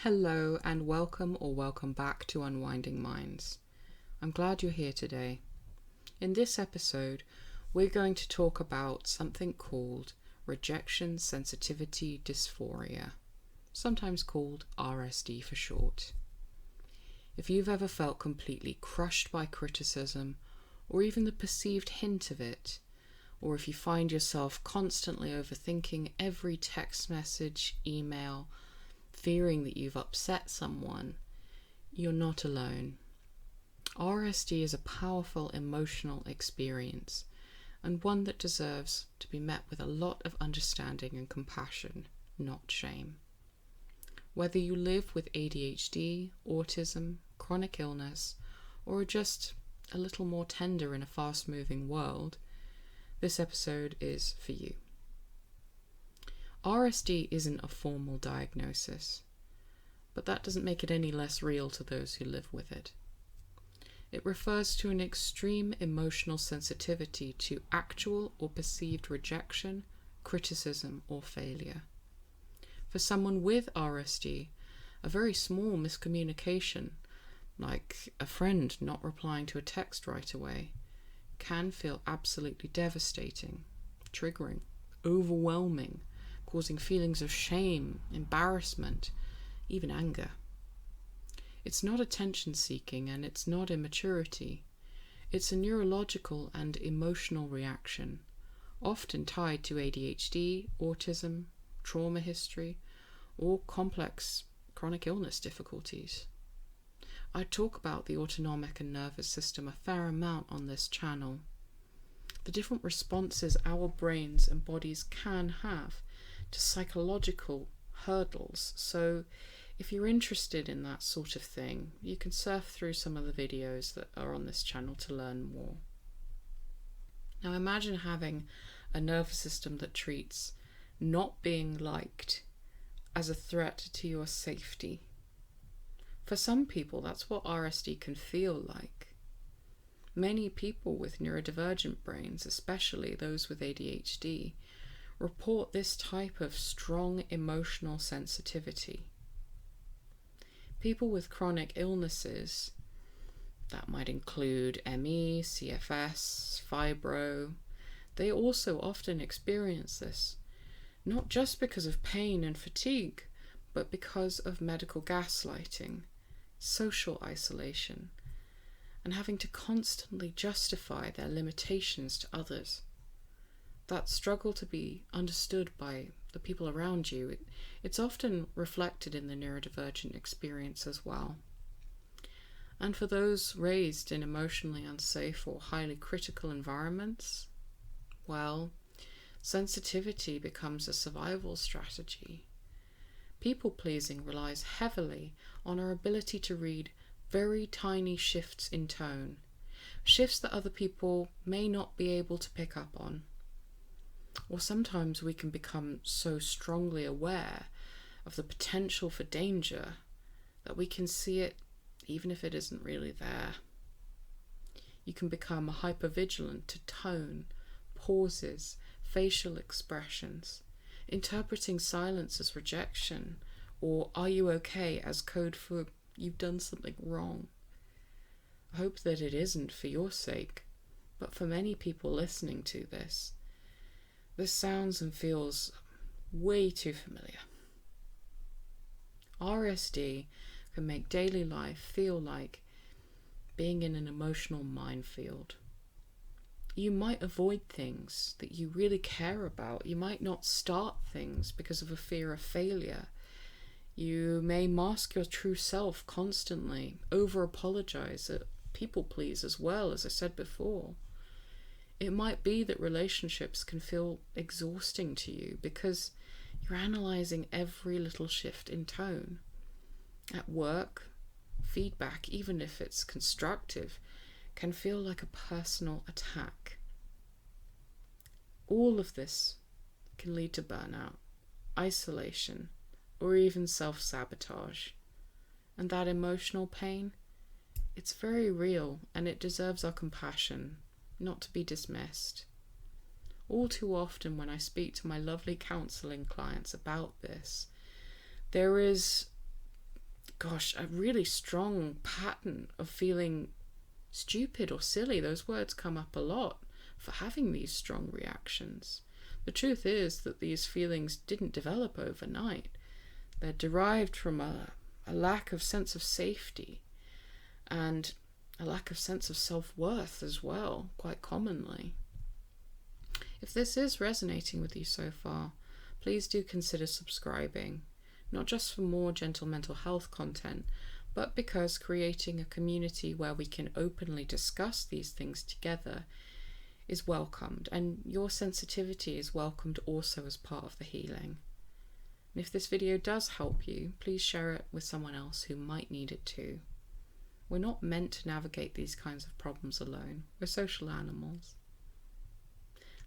Hello and welcome back to Unwinding Minds. I'm glad you're here today. In this episode, we're going to talk about something called Rejection Sensitivity Dysphoria, sometimes called RSD for short. If you've ever felt completely crushed by criticism, or even the perceived hint of it, or if you find yourself constantly overthinking every text message, email, fearing that you've upset someone, you're not alone. RSD is a powerful emotional experience, and one that deserves to be met with a lot of understanding and compassion, not shame. Whether you live with ADHD, autism, chronic illness, or are just a little more tender in a fast-moving world, this episode is for you. RSD isn't a formal diagnosis, but that doesn't make it any less real to those who live with it. It refers to an extreme emotional sensitivity to actual or perceived rejection, criticism, or failure. For someone with RSD, a very small miscommunication, like a friend not replying to a text right away, can feel absolutely devastating, triggering, overwhelming, causing feelings of shame, embarrassment, even anger. It's not attention-seeking and it's not immaturity. It's a neurological and emotional reaction, often tied to ADHD, autism, trauma history, or complex chronic illness difficulties. I talk about the autonomic and nervous system a fair amount on this channel. The different responses our brains and bodies can have to psychological hurdles. So if you're interested in that sort of thing, you can surf through some of the videos that are on this channel to learn more. Now imagine having a nervous system that treats not being liked as a threat to your safety. For some people, that's what RSD can feel like. Many people with neurodivergent brains, especially those with ADHD, report this type of strong emotional sensitivity. People with chronic illnesses, that might include ME, CFS, fibro, they also often experience this, not just because of pain and fatigue, but because of medical gaslighting, social isolation, and having to constantly justify their limitations to others. That struggle to be understood by the people around you, it's often reflected in the neurodivergent experience as well. And for those raised in emotionally unsafe or highly critical environments, well, sensitivity becomes a survival strategy. People-pleasing relies heavily on our ability to read very tiny shifts in tone, shifts that other people may not be able to pick up on. Or sometimes we can become so strongly aware of the potential for danger that we can see it even if it isn't really there. You can become hypervigilant to tone, pauses, facial expressions, interpreting silence as rejection, or "are you okay" as code for "you've done something wrong." I hope that it isn't for your sake, but for many people listening to this, this sounds and feels way too familiar. RSD can make daily life feel like being in an emotional minefield. You might avoid things that you really care about. You might not start things because of a fear of failure. You may mask your true self constantly, over-apologize, people please as well, as I said before. It might be that relationships can feel exhausting to you because you're analyzing every little shift in tone. At work, feedback, even if it's constructive, can feel like a personal attack. All of this can lead to burnout, isolation, or even self-sabotage. And that emotional pain, it's very real and it deserves our compassion, not to be dismissed. All too often when I speak to my lovely counselling clients about this, there is a really strong pattern of feeling stupid or silly. Those words come up a lot for having these strong reactions. The truth is that these feelings didn't develop overnight. They're derived from a lack of sense of safety and a lack of sense of self-worth as well, quite commonly. If this is resonating with you so far, please do consider subscribing, not just for more gentle mental health content, but because creating a community where we can openly discuss these things together is welcomed, and your sensitivity is welcomed also as part of the healing. And if this video does help you, please share it with someone else who might need it too. We're not meant to navigate these kinds of problems alone. We're social animals.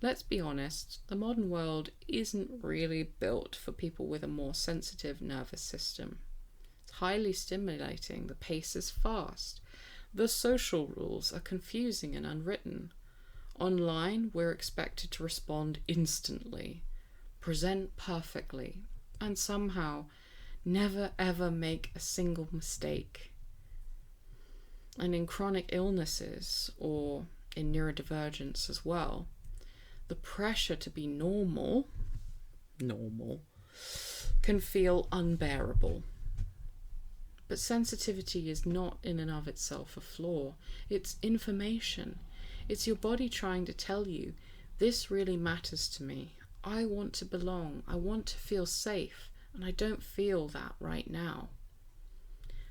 Let's be honest, the modern world isn't really built for people with a more sensitive nervous system. It's highly stimulating, the pace is fast, the social rules are confusing and unwritten. Online, we're expected to respond instantly, present perfectly, and somehow never ever make a single mistake. And in chronic illnesses, or in neurodivergence as well, the pressure to be normal can feel unbearable. But sensitivity is not in and of itself a flaw. It's information. It's your body trying to tell you, this really matters to me. I want to belong. I want to feel safe, and I don't feel that right now.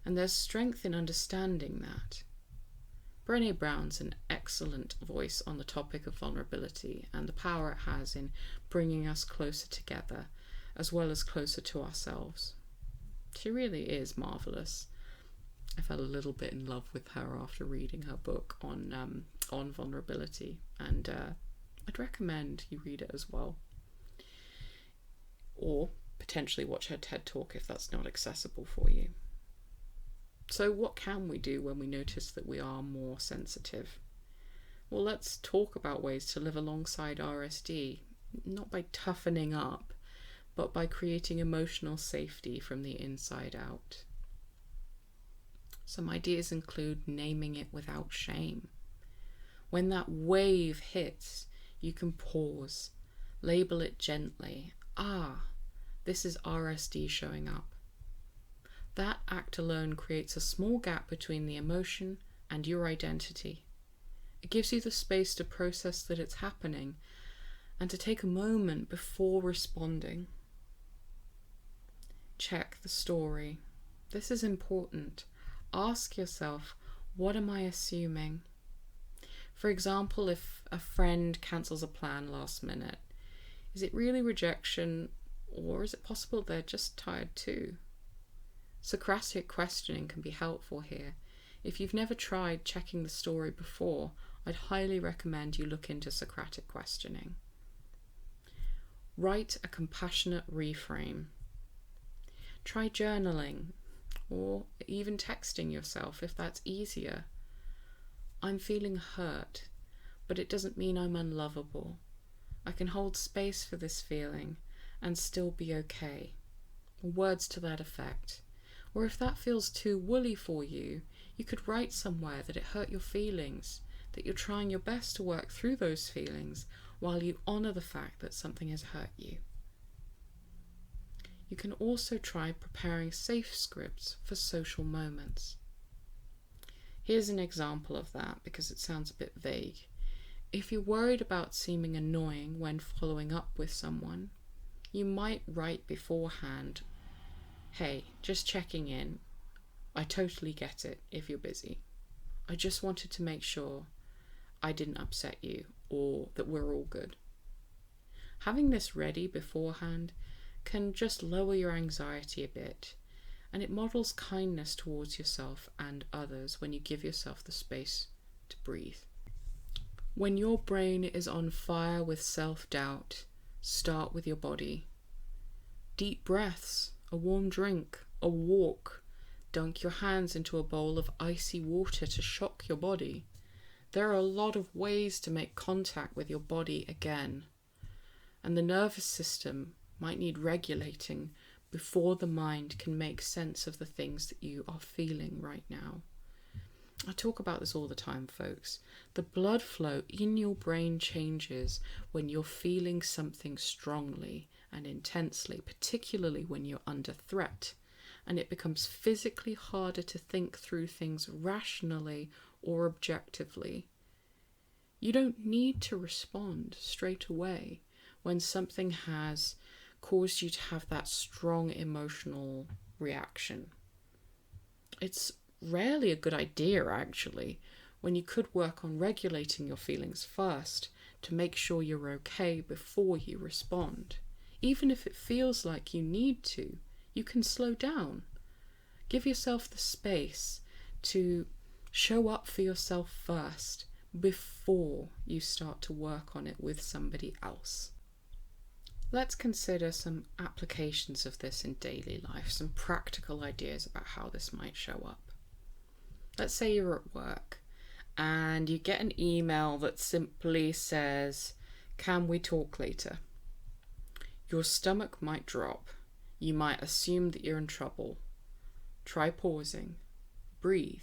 And there's strength in understanding that. Brené Brown's an excellent voice on the topic of vulnerability and the power it has in bringing us closer together, as well as closer to ourselves. She really is marvelous. I fell a little bit in love with her after reading her book on vulnerability, and I'd recommend you read it as well. Or potentially watch her TED Talk if that's not accessible for you. So what can we do when we notice that we are more sensitive? Well, let's talk about ways to live alongside RSD, not by toughening up, but by creating emotional safety from the inside out. Some ideas include naming it without shame. When that wave hits, you can pause, label it gently. This is RSD showing up. That act alone creates a small gap between the emotion and your identity. It gives you the space to process that it's happening and to take a moment before responding. Check the story. This is important. Ask yourself, what am I assuming? For example, if a friend cancels a plan last minute, is it really rejection, or is it possible they're just tired too? Socratic questioning can be helpful here. If you've never tried checking the story before, I'd highly recommend you look into Socratic questioning. Write a compassionate reframe. Try journaling, or even texting yourself if that's easier. I'm feeling hurt, but it doesn't mean I'm unlovable. I can hold space for this feeling and still be okay. Words to that effect. Or if that feels too woolly for you, you could write somewhere that it hurt your feelings, that you're trying your best to work through those feelings while you honour the fact that something has hurt you. You can also try preparing safe scripts for social moments. Here's an example of that because it sounds a bit vague. If you're worried about seeming annoying when following up with someone, you might write beforehand, "Hey, just checking in. I totally get it if you're busy. I just wanted to make sure I didn't upset you or that we're all good." Having this ready beforehand can just lower your anxiety a bit, and it models kindness towards yourself and others when you give yourself the space to breathe. When your brain is on fire with self-doubt, start with your body. Deep breaths, a warm drink, a walk. Dunk your hands into a bowl of icy water to shock your body. There are a lot of ways to make contact with your body again. And the nervous system might need regulating before the mind can make sense of the things that you are feeling right now. I talk about this all the time, folks. The blood flow in your brain changes when you're feeling something strongly and intensely, particularly when you're under threat, and it becomes physically harder to think through things rationally or objectively. You don't need to respond straight away when something has caused you to have that strong emotional reaction. It's rarely a good idea, actually, when you could work on regulating your feelings first to make sure you're okay before you respond. Even if it feels like you need to, you can slow down. Give yourself the space to show up for yourself first before you start to work on it with somebody else. Let's consider some applications of this in daily life, some practical ideas about how this might show up. Let's say you're at work and you get an email that simply says, "Can we talk later?" Your stomach might drop. You might assume that you're in trouble. Try pausing. Breathe.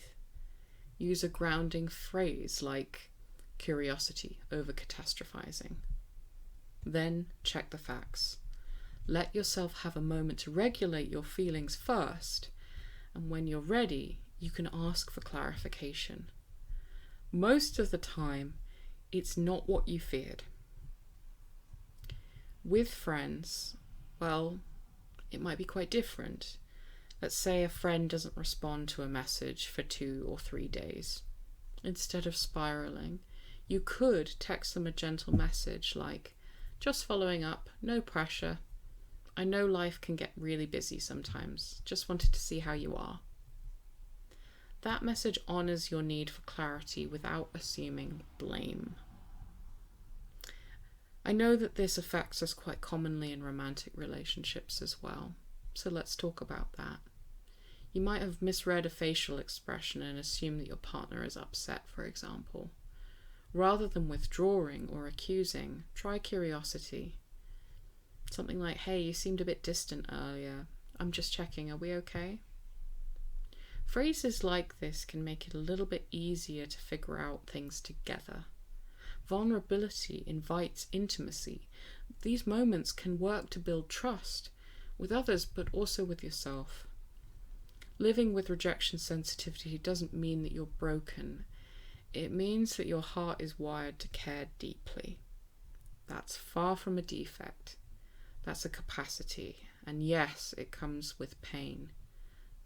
Use a grounding phrase like curiosity over catastrophizing. Then check the facts. Let yourself have a moment to regulate your feelings first, and when you're ready, you can ask for clarification. Most of the time, it's not what you feared. With friends, well, it might be quite different. Let's say a friend doesn't respond to a message for 2 or 3 days. Instead of spiraling, you could text them a gentle message like, "Just following up, no pressure. I know life can get really busy sometimes. Just wanted to see how you are." That message honors your need for clarity without assuming blame. I know that this affects us quite commonly in romantic relationships as well, so let's talk about that. You might have misread a facial expression and assume that your partner is upset, for example. Rather than withdrawing or accusing, try curiosity. Something like, "Hey, you seemed a bit distant earlier. I'm just checking, are we okay?" Phrases like this can make it a little bit easier to figure out things together. Vulnerability invites intimacy. These moments can work to build trust with others, but also with yourself. Living with rejection sensitivity doesn't mean that you're broken. It means that your heart is wired to care deeply. That's far from a defect. That's a capacity. And yes, it comes with pain.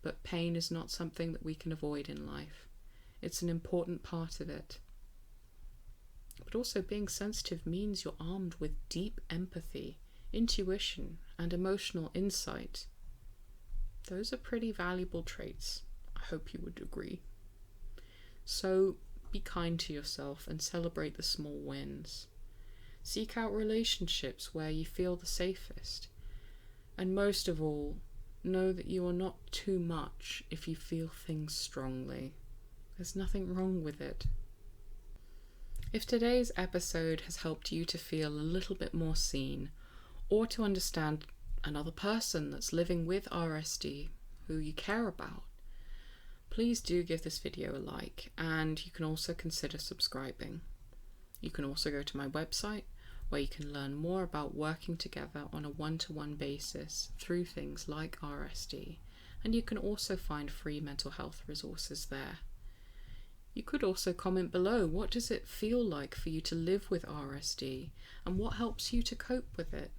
But pain is not something that we can avoid in life. It's an important part of it. But also being sensitive means you're armed with deep empathy, intuition, and emotional insight. Those are pretty valuable traits. I hope you would agree. So be kind to yourself and celebrate the small wins. Seek out relationships where you feel the safest. And most of all, know that you are not too much if you feel things strongly. There's nothing wrong with it. If today's episode has helped you to feel a little bit more seen, or to understand another person that's living with RSD who you care about, please do give this video a like, and you can also consider subscribing. You can also go to my website where you can learn more about working together on a one-to-one basis through things like RSD, and you can also find free mental health resources there. You could also comment below, what does it feel like for you to live with RSD, and what helps you to cope with it?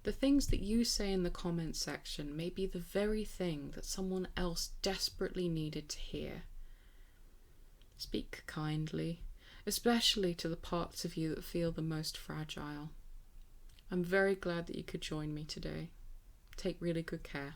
The things that you say in the comments section may be the very thing that someone else desperately needed to hear. Speak kindly, especially to the parts of you that feel the most fragile. I'm very glad that you could join me today. Take really good care.